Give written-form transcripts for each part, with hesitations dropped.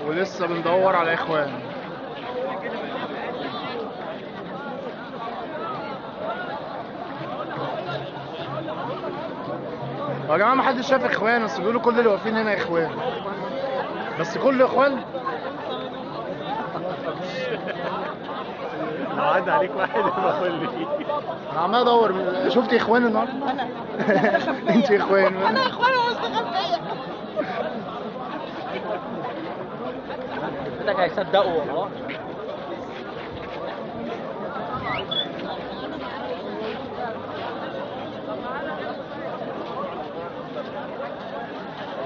ولسه بندور على اخوان. يا جماعه ما حدش شاف اخوان، بس بيقولوا كل اللي واقفين هنا اخوان، بس كل اخوان. لو عدى عليك واحد يبقى قول لي. انا عمال ادور. شفت اخوان النهارده؟ انا انت اخوان؟ انا اخوان مستخبيه. بدك هيصدقوا والله.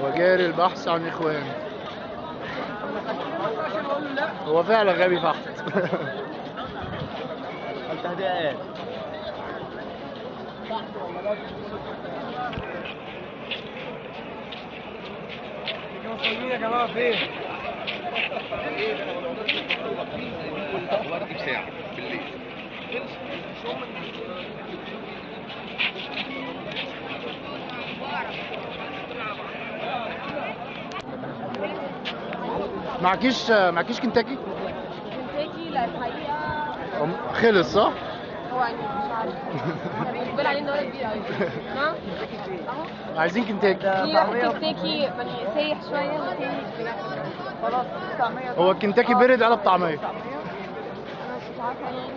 وجاري البحث عن اخوان. هو فعلا غبي فحت. التهدئات. يا جماعه فين؟ وقت ساعة بالليل. معكيش كنتاكي؟ كنتاكي لا الحقيقه خلص صح؟ هو يعني مش عارف بيقول عليه ان هو كبير قوي. نعم اهو عايزين كنتاكي. في واحد كنتاكي يعني سايح شويه والتاني خلاص 900. هو الكنتاكي برد قلب طعميه. انا مش عارفه ايه.